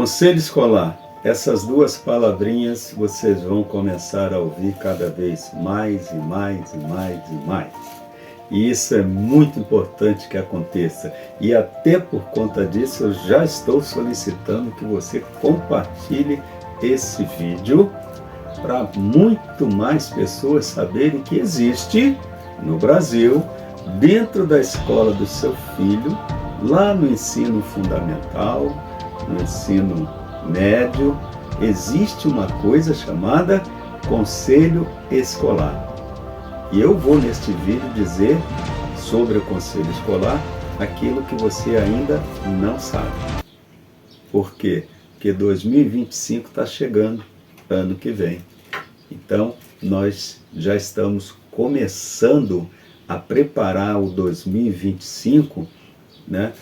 Conselho escolar. Essas duas palavrinhas vocês vão começar a ouvir cada vez mais e mais e mais e mais. E isso é muito importante que aconteça. E até por conta disso eu já estou solicitando que você compartilhe esse vídeo para muito mais pessoas saberem que existe no Brasil, dentro da escola do seu filho, lá no ensino fundamental, no ensino médio, existe uma coisa chamada Conselho Escolar. E eu vou neste vídeo dizer sobre o Conselho Escolar aquilo que você ainda não sabe. Por quê? Porque 2025 está chegando, ano que vem. Então, nós já estamos começando a preparar o 2025, né?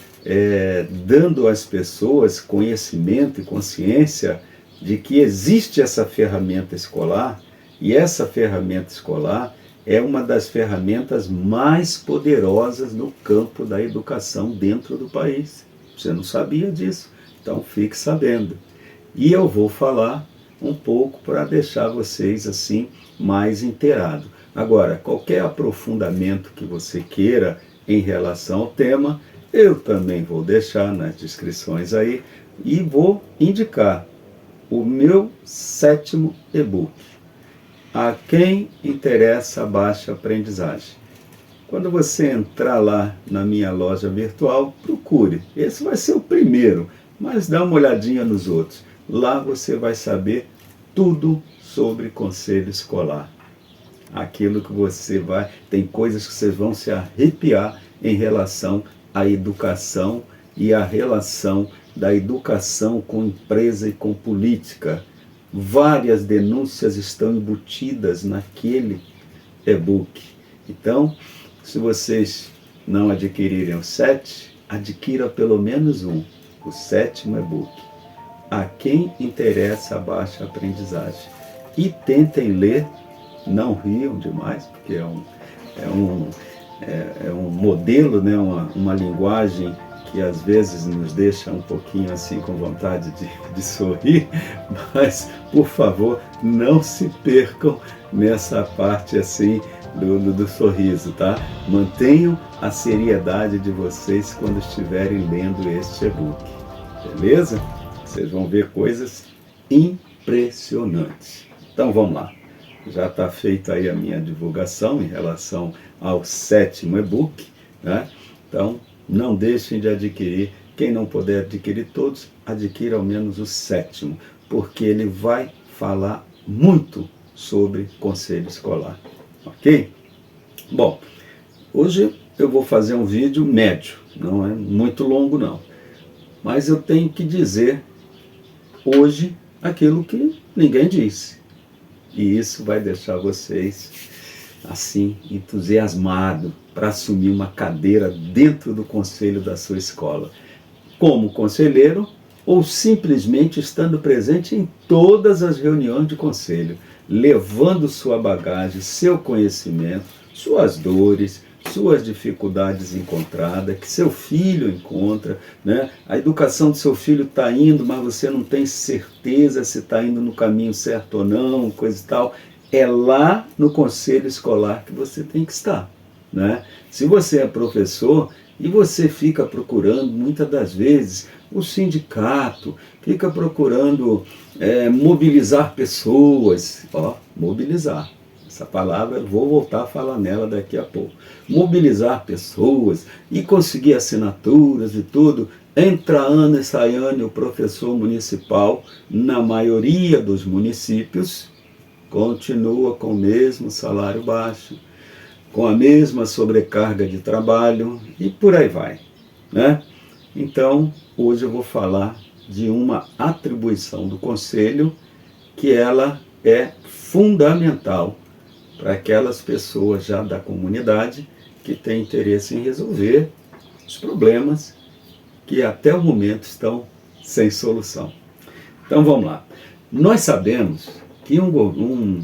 Dando às pessoas conhecimento e consciência de que existe essa ferramenta escolar, e essa ferramenta escolar é uma das ferramentas mais poderosas no campo da educação dentro do país. Você não sabia disso? Então fique sabendo. E eu vou falar um pouco para deixar vocês assim mais inteirados. Agora, qualquer aprofundamento que você queira em relação ao tema, eu também vou deixar nas descrições aí e vou indicar o meu 7º e-book, A Quem Interessa a Baixa Aprendizagem. Quando você entrar lá na minha loja virtual, procure. Esse vai ser o primeiro, mas dá uma olhadinha nos outros. Lá você vai saber tudo sobre conselho escolar. Aquilo que você vai... Tem coisas que vocês vão se arrepiar em relação à educação e a relação da educação com empresa e com política. Várias denúncias estão embutidas naquele e-book. Então, se vocês não adquirirem o 7, adquira pelo menos um, o 7º e-book. A Quem Interessa a Baixa Aprendizagem. E tentem ler, não riam demais, porque é um modelo, né? uma linguagem que às vezes nos deixa um pouquinho assim com vontade de sorrir, mas por favor não se percam nessa parte assim do sorriso, tá? Mantenham a seriedade de vocês quando estiverem lendo este e-book, beleza? Vocês vão ver coisas impressionantes. Então vamos lá. Já está feita aí a minha divulgação em relação ao 7º e-book, né? Então, não deixem de adquirir. Quem não puder adquirir todos, adquira ao menos o 7º, porque ele vai falar muito sobre conselho escolar, ok? Bom, hoje eu vou fazer um vídeo médio, não é muito longo não, mas eu tenho que dizer hoje aquilo que ninguém disse. E isso vai deixar vocês assim entusiasmados para assumir uma cadeira dentro do conselho da sua escola, como conselheiro ou simplesmente estando presente em todas as reuniões de conselho, levando sua bagagem, seu conhecimento, suas dores, suas dificuldades encontradas, que seu filho encontra, né? A educação do seu filho está indo, mas você não tem certeza se está indo no caminho certo ou não, coisa e tal. É lá no conselho escolar que você tem que estar, né? Se você é professor e você fica procurando, muitas das vezes, o sindicato, fica procurando mobilizar pessoas, mobilizar. Essa palavra, eu vou voltar a falar nela daqui a pouco. Mobilizar pessoas e conseguir assinaturas e tudo. Entra ano e sai ano, o professor municipal, na maioria dos municípios, continua com o mesmo salário baixo, com a mesma sobrecarga de trabalho e por aí vai, né? Então, hoje eu vou falar de uma atribuição do conselho que ela é fundamental para aquelas pessoas já da comunidade que têm interesse em resolver os problemas que até o momento estão sem solução. Então vamos lá. Nós sabemos que um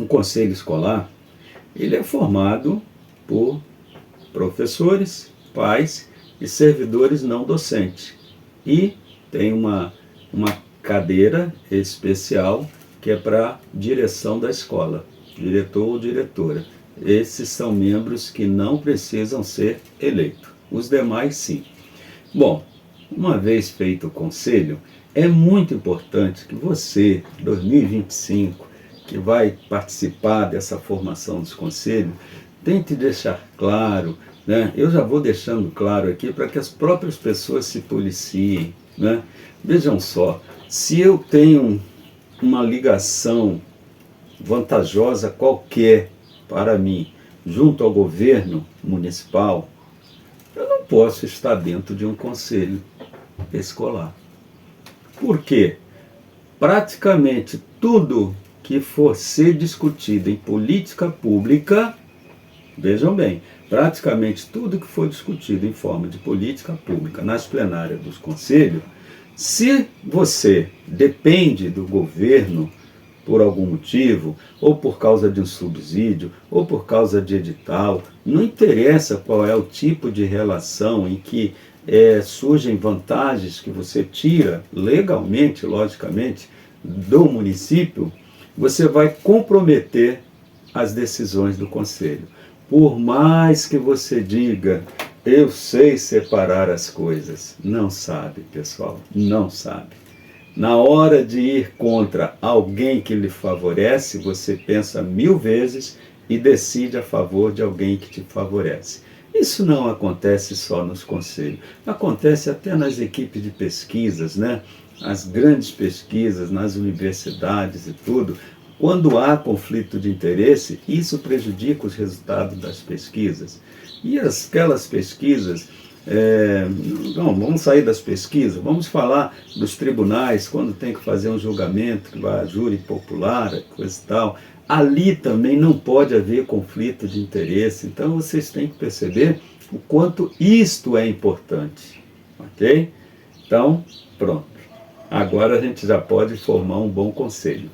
conselho escolar ele é formado por professores, pais e servidores não docentes. E tem uma uma cadeira especial que é para direção da escola, diretor ou diretora. Esses são membros que não precisam ser eleitos, os demais sim. Bom, uma vez feito o conselho, é muito importante que você, 2025, que vai participar dessa formação dos conselhos, tente deixar claro, né? Eu já vou deixando claro aqui para que as próprias pessoas se policiem, né? Vejam só, se eu tenho uma ligação vantajosa qualquer para mim, junto ao governo municipal, eu não posso estar dentro de um conselho escolar. Por quê? Praticamente tudo que for ser discutido em política pública, vejam bem, praticamente tudo que for discutido em forma de política pública nas plenárias dos conselhos, se você depende do governo por algum motivo, ou por causa de um subsídio, ou por causa de edital, não interessa qual é o tipo de relação em que surgem vantagens que você tira legalmente, logicamente, do município, você vai comprometer as decisões do conselho. Por mais que você diga, eu sei separar as coisas, não sabe, pessoal, não sabe. Na hora de ir contra alguém que lhe favorece, você pensa 1000 vezes e decide a favor de alguém que te favorece. Isso não acontece só nos conselhos, acontece até nas equipes de pesquisas, né? As grandes pesquisas nas universidades e tudo. Quando há conflito de interesse, isso prejudica os resultados das pesquisas. E aquelas pesquisas, não, vamos sair das pesquisas, vamos falar dos tribunais, quando tem que fazer um julgamento, que vai a júri popular, coisa e tal. Ali também não pode haver conflito de interesse. Então vocês têm que perceber o quanto isto é importante. Ok? Então, pronto. Agora a gente já pode formar um bom conselho.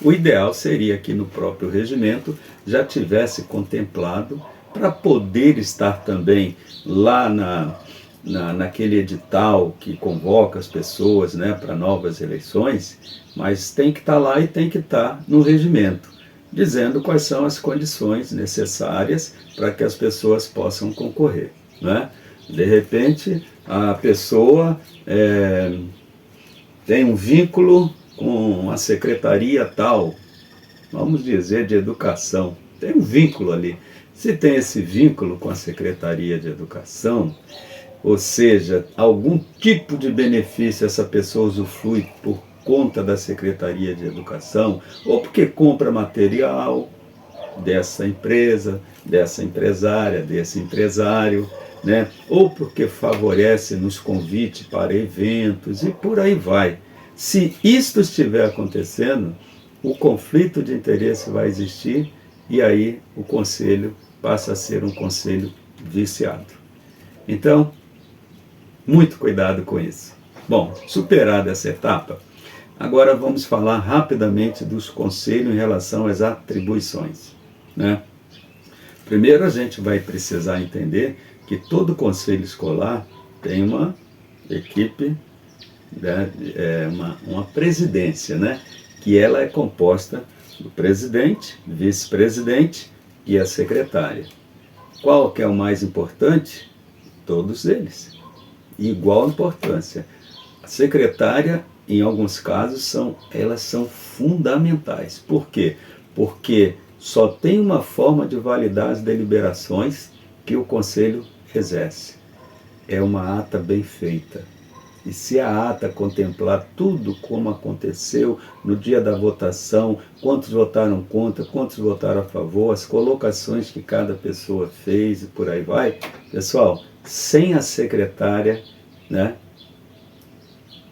O ideal seria que no próprio regimento já tivesse contemplado para poder estar também lá naquele edital que convoca as pessoas, né, para novas eleições, mas tem que estar lá e tem que estar no regimento, dizendo quais são as condições necessárias para que as pessoas possam concorrer, né? De repente, a pessoa tem um vínculo com a secretaria tal, vamos dizer, de educação, tem um vínculo ali. Se tem esse vínculo com a Secretaria de Educação, ou seja, algum tipo de benefício essa pessoa usufrui por conta da Secretaria de Educação, ou porque compra material dessa empresa, dessa empresária, desse empresário, né? Ou porque favorece nos convites para eventos e por aí vai. Se isto estiver acontecendo, o conflito de interesse vai existir e aí o conselho passa a ser um conselho viciado. Então, muito cuidado com isso. Bom, superada essa etapa, agora vamos falar rapidamente dos conselhos em relação às atribuições, né? Primeiro a gente vai precisar entender que todo conselho escolar tem uma equipe, né, uma presidência, né? Que ela é composta do presidente, vice-presidente e a secretária. Qual que é o mais importante? Todos eles. Igual importância. A secretária, em alguns casos, elas são fundamentais. Por quê? Porque só tem uma forma de validar as deliberações que o conselho exerce. É uma ata bem feita. E se a ata contemplar tudo como aconteceu no dia da votação, quantos votaram contra, quantos votaram a favor, as colocações que cada pessoa fez e por aí vai, pessoal, sem a secretária, né,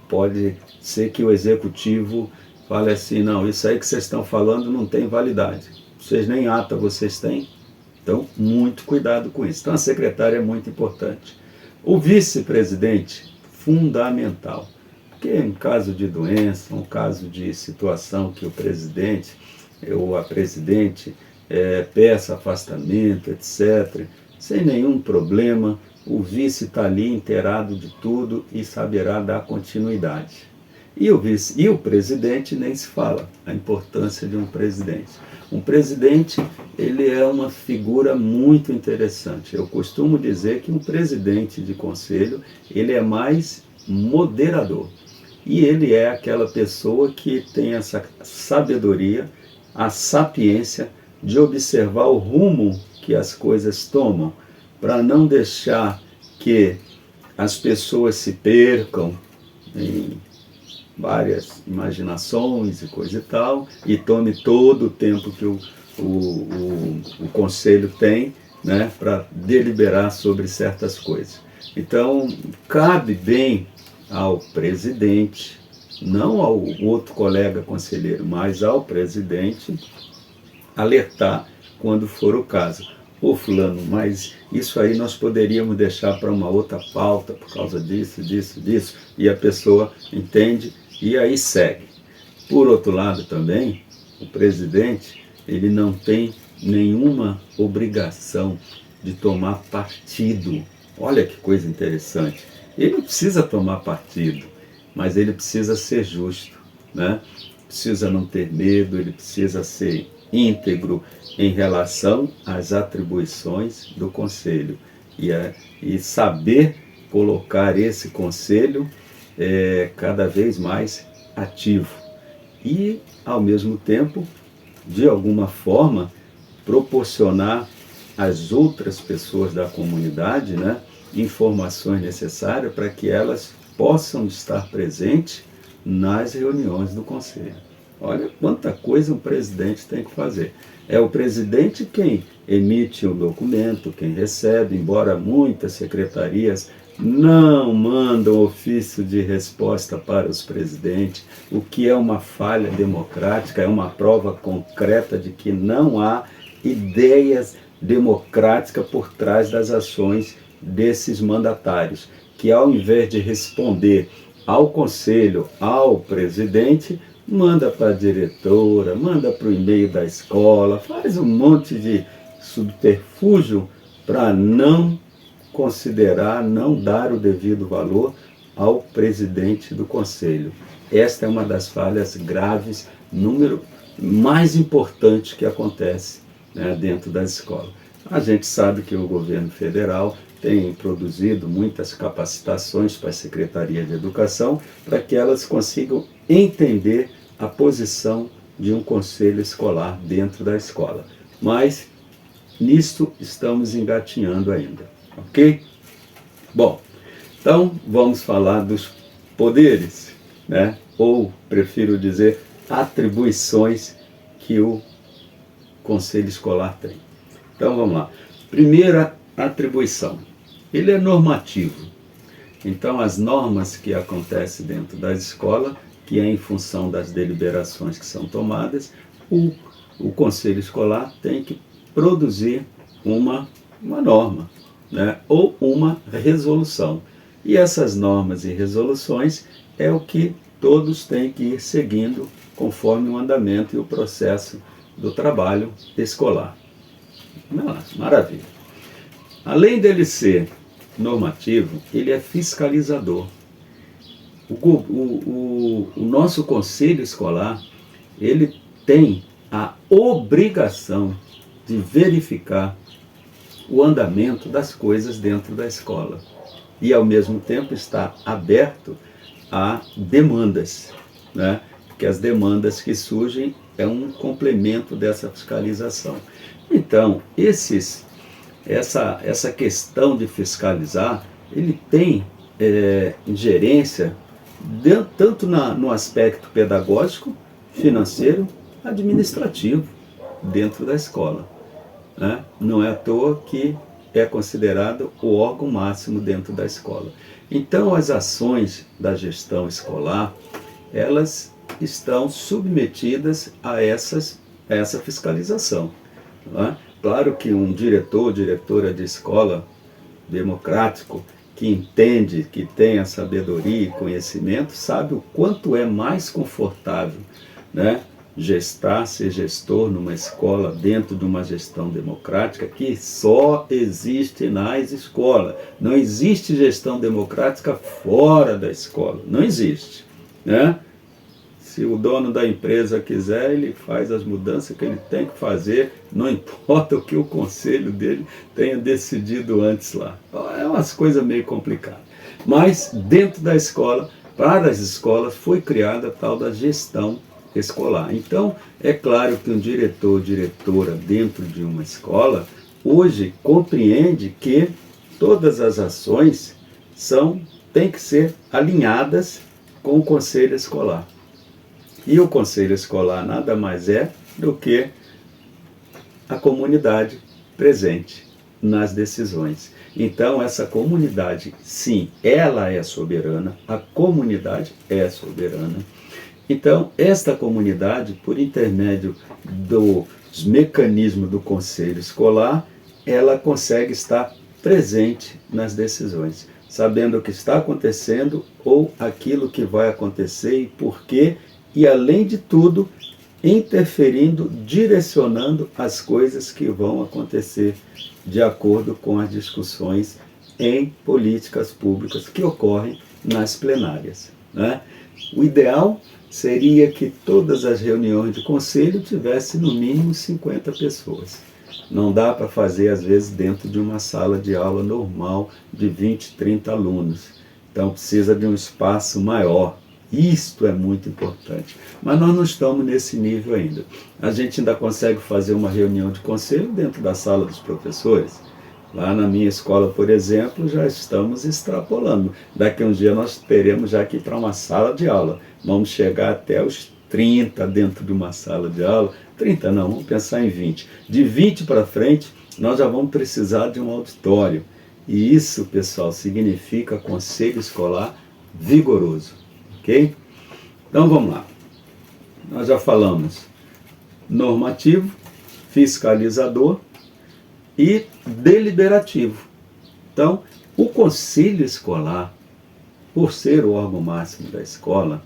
pode ser que o executivo fale assim, não, isso aí que vocês estão falando não tem validade. Vocês nem ata vocês têm. Então, muito cuidado com isso. Então, a secretária é muito importante. O vice-presidente, fundamental. Porque em caso de doença, um caso de situação que o presidente ou a presidente peça afastamento, etc., sem nenhum problema, o vice está ali inteirado de tudo e saberá dar continuidade. E o vice, e o presidente nem se fala, a importância de um presidente. Um presidente, ele é uma figura muito interessante. Eu costumo dizer que um presidente de conselho, ele é mais moderador. E ele é aquela pessoa que tem essa sabedoria, a sapiência de observar o rumo que as coisas tomam, para não deixar que as pessoas se percam em várias imaginações e coisa e tal, e tome todo o tempo que o conselho tem, né, para deliberar sobre certas coisas. Então, cabe bem ao presidente, não ao outro colega conselheiro, mas ao presidente, alertar quando for o caso. Ô fulano, mas isso aí nós poderíamos deixar para uma outra pauta por causa disso, disso, e a pessoa entende e aí segue. Por outro lado também, o presidente, ele não tem nenhuma obrigação de tomar partido. Olha que coisa interessante. Ele não precisa tomar partido, mas ele precisa ser justo, né? Precisa não ter medo, ele precisa ser íntegro em relação às atribuições do conselho e saber colocar esse conselho cada vez mais ativo e, ao mesmo tempo, de alguma forma, proporcionar às outras pessoas da comunidade, né, informações necessárias para que elas possam estar presentes nas reuniões do conselho. Olha quanta coisa um presidente tem que fazer. É o presidente quem emite o documento, quem recebe, embora muitas secretarias não mandam ofício de resposta para os presidentes, o que é uma falha democrática, é uma prova concreta de que não há ideias democráticas por trás das ações desses mandatários, que ao invés de responder ao conselho, ao presidente, manda para a diretora, manda para o e-mail da escola, faz um monte de subterfúgio para não considerar, não dar o devido valor ao presidente do conselho. Esta é uma das falhas graves, número mais importante que acontece, né, dentro da escola. A gente sabe que o governo federal tem produzido muitas capacitações para a Secretaria de Educação para que elas consigam entender a posição de um conselho escolar dentro da escola. Mas nisto estamos engatinhando ainda, ok? Bom, então vamos falar dos poderes, né? Ou prefiro dizer atribuições que o conselho escolar tem. Então vamos lá. Primeira atribuição, ele é normativo. Então as normas que acontecem dentro da escola, que é em função das deliberações que são tomadas, o conselho escolar tem que produzir uma norma, né? Ou uma resolução. E essas normas e resoluções é o que todos têm que ir seguindo conforme o andamento e o processo do trabalho escolar. Maravilha. Além dele ser normativo, ele é fiscalizador. O nosso conselho escolar, ele tem a obrigação de verificar o andamento das coisas dentro da escola e, ao mesmo tempo, está aberto a demandas, né? Porque as demandas que surgem é um complemento dessa fiscalização. Então, essa questão de fiscalizar, ele tem ingerência tanto no aspecto pedagógico, financeiro, administrativo dentro da escola, né? Não é à toa que é considerado o órgão máximo dentro da escola. Então, as ações da gestão escolar, elas estão submetidas a essa fiscalização, né? Claro que um diretor, diretora de escola democrático, que entende, que tem a sabedoria e conhecimento, sabe o quanto é mais confortável, né, ser gestor numa escola dentro de uma gestão democrática que só existe nas escolas. Não existe gestão democrática fora da escola, não existe. né? Se o dono da empresa quiser, ele faz as mudanças que ele tem que fazer, não importa o que o conselho dele tenha decidido antes lá. É umas coisas meio complicadas. Mas dentro da escola, para as escolas, foi criada a tal da gestão escolar. Então, é claro que um diretor ou diretora dentro de uma escola, hoje compreende que todas as ações têm que ser alinhadas com o conselho escolar. E o conselho escolar nada mais é do que a comunidade presente nas decisões. Então, essa comunidade, sim, ela é soberana, a comunidade é soberana. Então, esta comunidade, por intermédio dos mecanismos do conselho escolar, ela consegue estar presente nas decisões, sabendo o que está acontecendo ou aquilo que vai acontecer e por quê, e além de tudo, interferindo, direcionando as coisas que vão acontecer de acordo com as discussões em políticas públicas que ocorrem nas plenárias, né? O ideal seria que todas as reuniões de conselho tivessem no mínimo 50 pessoas. Não dá para fazer, às vezes, dentro de uma sala de aula normal de 20, 30 alunos. Então precisa de um espaço maior. Isto é muito importante. Mas nós não estamos nesse nível ainda. A gente ainda consegue fazer uma reunião de conselho dentro da sala dos professores. Lá na minha escola, por exemplo, já estamos extrapolando. Daqui a um dia nós teremos já que ir para uma sala de aula. Vamos chegar até os 30 dentro de uma sala de aula. 30 não, vamos pensar em 20. De 20 para frente, nós já vamos precisar de um auditório. E isso, pessoal, significa conselho escolar vigoroso. Ok? Então vamos lá. Nós já falamos normativo, fiscalizador e deliberativo. Então, o conselho escolar, por ser o órgão máximo da escola,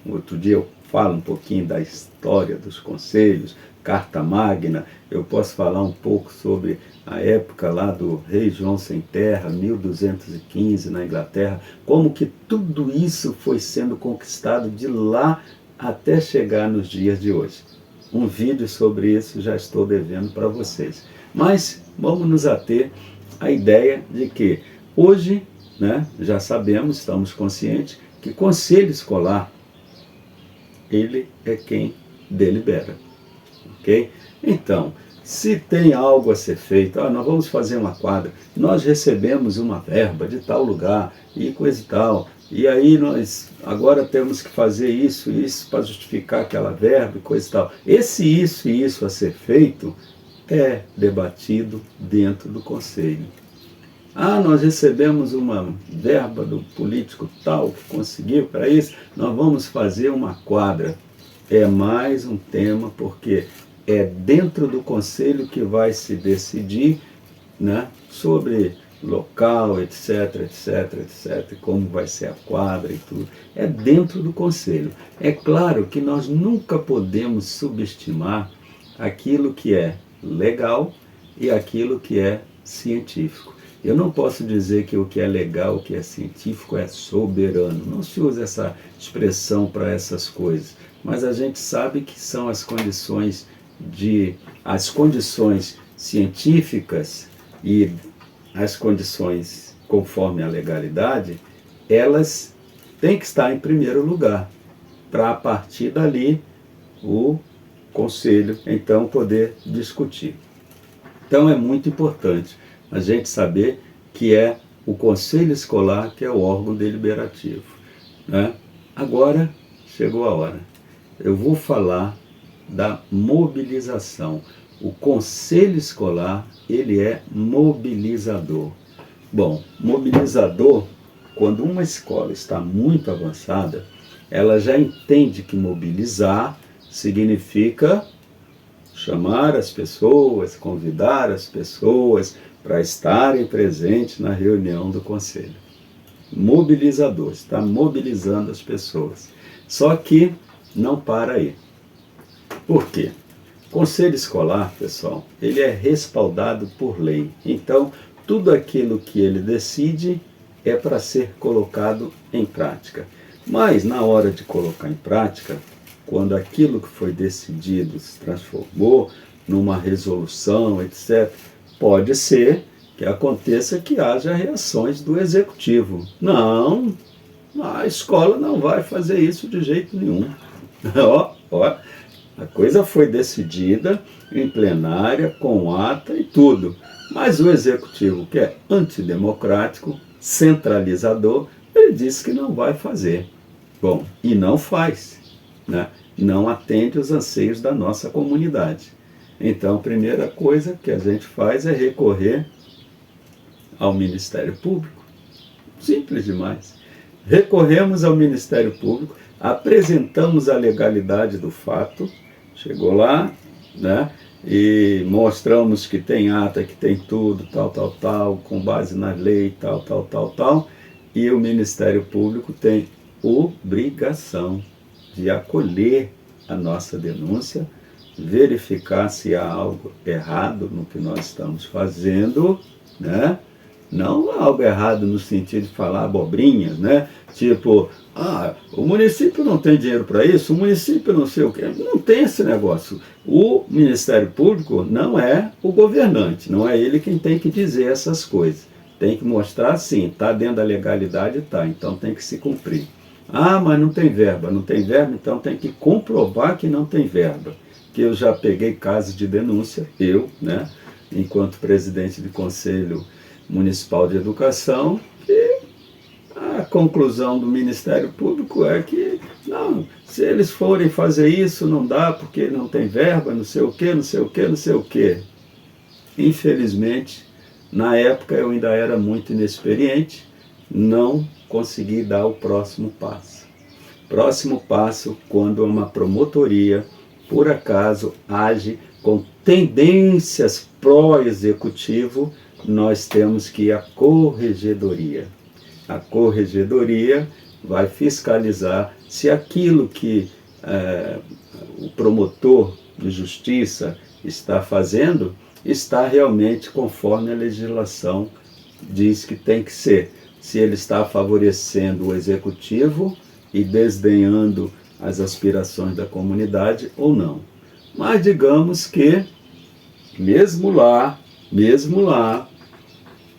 outro dia eu falo um pouquinho da história dos conselhos, Carta Magna, eu posso falar um pouco sobre a época lá do rei João Sem Terra, 1215 na Inglaterra, como que tudo isso foi sendo conquistado de lá até chegar nos dias de hoje. Um vídeo sobre isso já estou devendo para vocês. Mas vamos nos ater à ideia de que hoje, né, já sabemos, estamos conscientes, que conselho escolar, ele é quem delibera. Ok? Então, se tem algo a ser feito, nós vamos fazer uma quadra, nós recebemos uma verba de tal lugar e coisa e tal, e aí nós agora temos que fazer isso para justificar aquela verba e coisa e tal. Esse isso e isso a ser feito é debatido dentro do conselho. Nós recebemos uma verba do político tal que conseguiu para isso, nós vamos fazer uma quadra. É mais um tema, porque é dentro do conselho que vai se decidir, né, sobre local, etc, etc, etc, como vai ser a quadra e tudo. É dentro do conselho. É claro que nós nunca podemos subestimar aquilo que é legal e aquilo que é científico. Eu não posso dizer que o que é legal, o que é científico é soberano. Não se usa essa expressão para essas coisas. Mas a gente sabe que são as condições científicas e as condições conforme a legalidade, elas têm que estar em primeiro lugar, para a partir dali o conselho então poder discutir. Então é muito importante a gente saber que é o conselho escolar que é o órgão deliberativo, né? Agora chegou a hora. Eu vou falar da mobilização. O conselho escolar, ele é mobilizador. Bom, mobilizador, quando uma escola está muito avançada, ela já entende que mobilizar significa chamar as pessoas, convidar as pessoas para estarem presentes na reunião do conselho. Mobilizador, está mobilizando as pessoas. Só que não para aí. Por quê? Conselho escolar, pessoal, ele é respaldado por lei. Então, tudo aquilo que ele decide é para ser colocado em prática. Mas na hora de colocar em prática, quando aquilo que foi decidido se transformou numa resolução, etc., pode ser que aconteça que haja reações do executivo. Não, a escola não vai fazer isso de jeito nenhum. Ó, a coisa foi decidida em plenária, com ata e tudo. Mas o executivo, que é antidemocrático, centralizador, ele disse que não vai fazer. Bom, e não faz, né? Não atende os anseios da nossa comunidade. Então, a primeira coisa que a gente faz é recorrer ao Ministério Público. Simples demais. Recorremos ao Ministério Público, apresentamos a legalidade do fato, chegou lá, né? E mostramos que tem ata, que tem tudo, tal, com base na lei, tal, e o Ministério Público tem obrigação de acolher a nossa denúncia, verificar se há algo errado no que nós estamos fazendo, né? Não algo errado no sentido de falar abobrinhas, né? Tipo, o município não tem dinheiro para isso, o município não sei o quê. Não tem esse negócio. O Ministério Público não é o governante, não é ele quem tem que dizer essas coisas. Tem que mostrar, sim, está dentro da legalidade, está, então tem que se cumprir. Mas não tem verba, então tem que comprovar que não tem verba. Que eu já peguei casos de denúncia, né, enquanto presidente de Conselho Municipal de Educação, que a conclusão do Ministério Público é que, não, se eles forem fazer isso, não dá, porque não tem verba, não sei o quê. Infelizmente, na época eu ainda era muito inexperiente, não consegui dar o próximo passo. Próximo passo, quando uma promotoria, por acaso, age com tendências pró-executivo, nós temos que ir à corregedoria. A corregedoria vai fiscalizar se aquilo que o promotor de justiça está fazendo está realmente conforme a legislação diz que tem que ser. Se ele está favorecendo o executivo e desdenhando as aspirações da comunidade ou não. Mas digamos que, mesmo lá,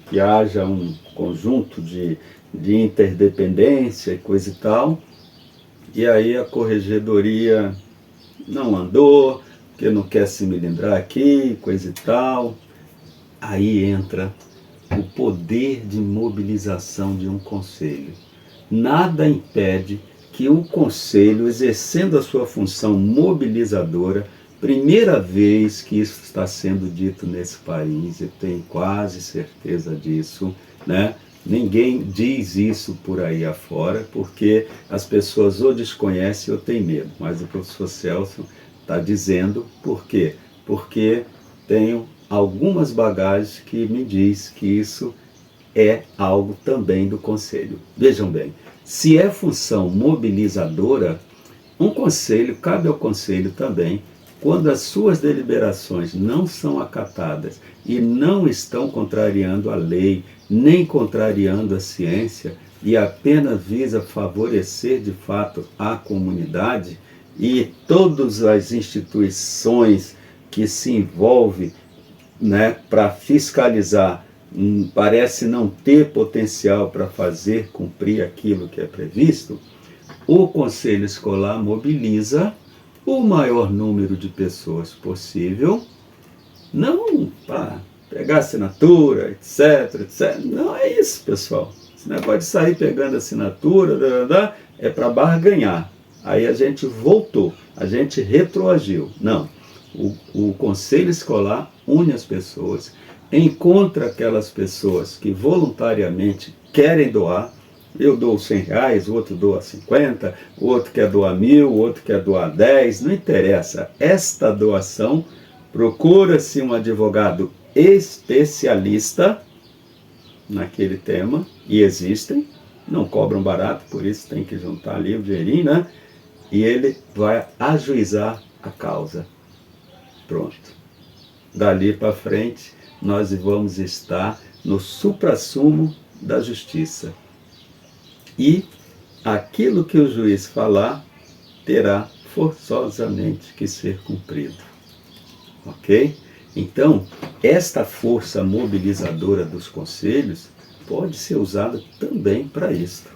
que haja um conjunto de interdependência e coisa e tal, e aí a corregedoria não andou, porque não quer se melindrar aqui, coisa e tal, aí entra o poder de mobilização de um conselho. Nada impede que o conselho, exercendo a sua função mobilizadora, primeira vez que isso está sendo dito nesse país, eu tenho quase certeza disso, né? Ninguém diz isso por aí afora, porque as pessoas ou desconhecem ou têm medo, mas o professor Celso está dizendo por quê? Porque tenho algumas bagagens que me diz que isso é algo também do conselho. Vejam bem, se é função mobilizadora, cabe ao conselho também, quando as suas deliberações não são acatadas e não estão contrariando a lei, nem contrariando a ciência, e apenas visa favorecer de fato a comunidade e todas as instituições que se envolvem, né, para fiscalizar, parece não ter potencial para fazer cumprir aquilo que é previsto, o Conselho Escolar mobiliza o maior número de pessoas possível, não para pegar assinatura, etc. Não é isso, pessoal. Esse negócio de sair pegando assinatura, é para barganhar. Aí a gente voltou, a gente retroagiu. Não, o Conselho Escolar une as pessoas, encontra aquelas pessoas que voluntariamente querem doar. Eu dou R$100, o outro doa 50, o outro quer doar 1.000, o outro quer doar 10, não interessa. Esta doação, procura-se um advogado especialista naquele tema, e existem, não cobram barato, por isso tem que juntar ali o dinheirinho, né? E ele vai ajuizar a causa. Pronto. Dali para frente, nós vamos estar no suprassumo da justiça. E aquilo que o juiz falar terá forçosamente que ser cumprido. Ok? Então, esta força mobilizadora dos conselhos pode ser usada também para isto.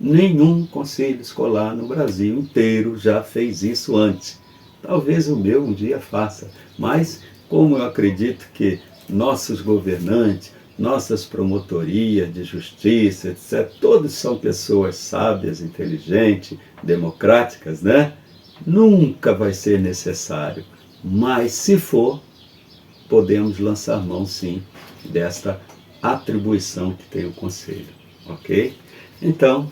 Nenhum conselho escolar no Brasil inteiro já fez isso antes. Talvez o meu um dia faça, mas como eu acredito que nossos governantes, nossas promotorias de justiça, etc., todos são pessoas sábias, inteligentes, democráticas, né? Nunca vai ser necessário. Mas se for, podemos lançar mão sim desta atribuição que tem o conselho, ok? Então,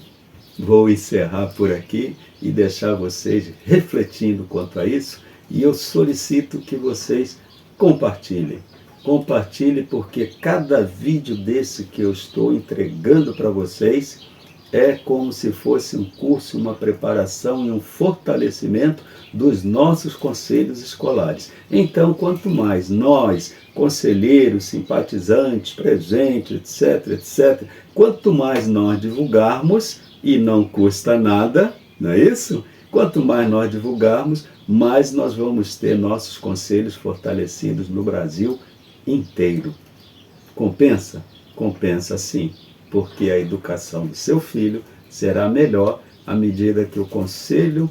vou encerrar por aqui e deixar vocês refletindo quanto a isso, e eu solicito que vocês compartilhem. Compartilhem, porque cada vídeo desse que eu estou entregando para vocês é como se fosse um curso, uma preparação e um fortalecimento dos nossos conselhos escolares. Então, quanto mais nós, conselheiros, simpatizantes, presentes, etc., quanto mais nós divulgarmos, e não custa nada, não é isso? Quanto mais nós divulgarmos, mais nós vamos ter nossos conselhos fortalecidos no Brasil inteiro. Compensa? Compensa sim, porque a educação do seu filho será melhor à medida que o conselho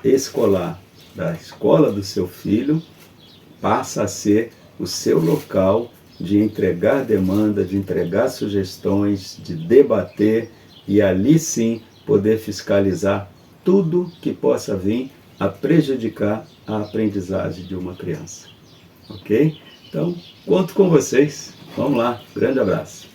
escolar da escola do seu filho passa a ser o seu local de entregar demanda, de entregar sugestões, de debater e ali sim poder fiscalizar tudo que possa vir a prejudicar a aprendizagem de uma criança. Ok? Então, conto com vocês. Vamos lá. Grande abraço.